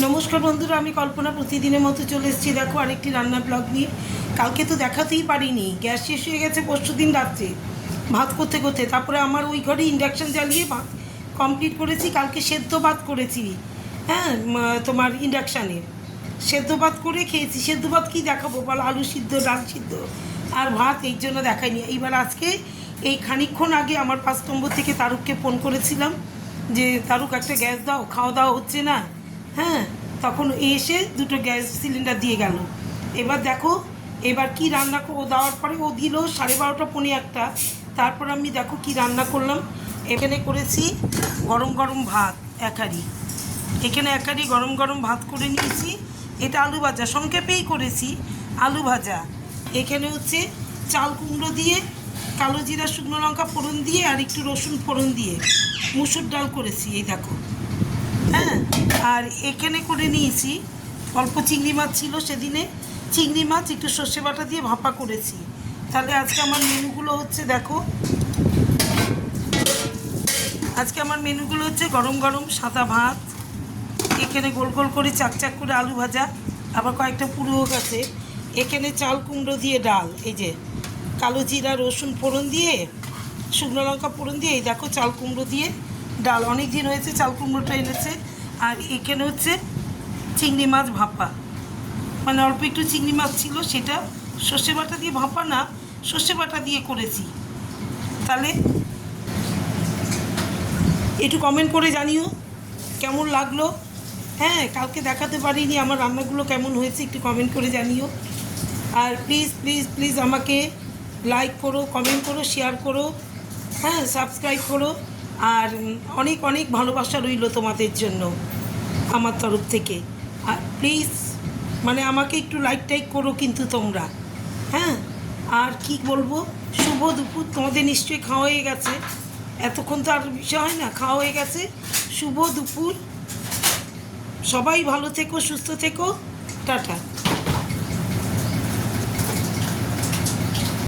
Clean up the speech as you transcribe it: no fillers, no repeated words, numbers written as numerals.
নমস্কার বন্ধুরা, আমি কল্পনা প্রতিদিনের মতো চলে এসেছি। দেখো আরেকটি রান্নার ব্লগ নিয়ে। কালকে তো দেখাতেই পারিনি, গ্যাস শেষ হয়ে গেছে পরশু দিন রাত্রে ভাত করতে করতে। তারপরে আমার ওই ঘরে ইন্ডাকশান জ্বালিয়ে ভাত কমপ্লিট করেছি। কালকে সেদ্ধ ভাত করেছি, হ্যাঁ, তোমার ইন্ডাকশানে সেদ্ধ ভাত করে খেয়েছি। সেদ্ধ ভাত কী দেখাবো বলো, আলু সিদ্ধ, ডাল সিদ্ধ আর ভাত, এই জন্য দেখাইনি। এইবার আজকে এই খানিকক্ষণ আগে আমার 5 নম্বর থেকে তারুককে ফোন করেছিলাম যে তারুক একটা গ্যাস দাও, খাওয়া দাওয়া হচ্ছে না। হ্যাঁ, তখন এসে 2টো গ্যাস সিলিন্ডার দিয়ে গেল। এবার দেখো এবার কি রান্না ও দেওয়ার পরে ও দিল 12:30 পৌনে 1টা। তারপর আমি দেখো কি রান্না করলাম। এখানে করেছি গরম গরম ভাত, একারি। এখানে একারি গরম গরম ভাত করে নিয়েছি। এটা আলু ভাজা, সংক্ষেপেই করেছি আলু ভাজা। এখানে হচ্ছে চাল কুমড়ো দিয়ে কালো জিরা শুকনো লঙ্কা ফোড়ন দিয়ে আর একটু রসুন ফোড়ন দিয়ে মুসুর ডাল করেছি, এই দেখো। হ্যাঁ, আর এখানে করে নিয়েছি অল্প চিংড়ি মাছ ছিল সেদিনে, চিংড়ি মাছ একটু সর্ষে বাটা দিয়ে ভাপা করেছি। তাহলে আজকে আমার মেনুগুলো হচ্ছে, দেখো আজকে আমার মেনুগুলো হচ্ছে গরম গরম সাদা ভাত, এখানে গোল গোল করে চাক চাক করে আলু ভাজা, আবার কয়েকটা পুরো আছে। এখানে চাল কুমড়ো দিয়ে ডাল, এই যে কালো জিরা রসুন ফোড়ন দিয়ে শুকনো লঙ্কা ফোড়ন দিয়ে, এই দেখো চাল কুমড়ো দিয়ে ডাল। অনেক দিন হয়েছে চাল কুমড়োটা এনেছে। আর এখানে হচ্ছে চিংড়ি মাছ ভাপা, মানে অল্প একটু চিংড়ি মাছ ছিল, সেটা সর্ষে বাটা দিয়ে ভাপা না, সর্ষে বাটা দিয়ে করেছি। তাহলে একটু কমেন্ট করে জানিও কেমন লাগলো। হ্যাঁ, কালকে দেখাতে পারিনি আমার রান্নাগুলো কেমন হয়েছে, একটু কমেন্ট করে জানিও। আর প্লিজ প্লিজ প্লিজ আমাকে লাইক করো, কমেন্ট করো, শেয়ার করো, হ্যাঁ, সাবস্ক্রাইব করো। আর অনেক অনেক ভালোবাসা রইল তোমাদের জন্য আমার তরফ থেকে। আর প্লিজ মানে আমাকে একটু লাইক টাইক করো কিন্তু তোমরা। হ্যাঁ, আর কি বলবো, শুভ দুপুর। তোমাদের নিশ্চয়ই খাওয়া হয়ে গেছে, এতক্ষণ তো আর বিষয় হয় না, খাওয়া হয়ে গেছে। শুভ দুপুর, সবাই ভালো থেকো, সুস্থ থেকো, টাটা।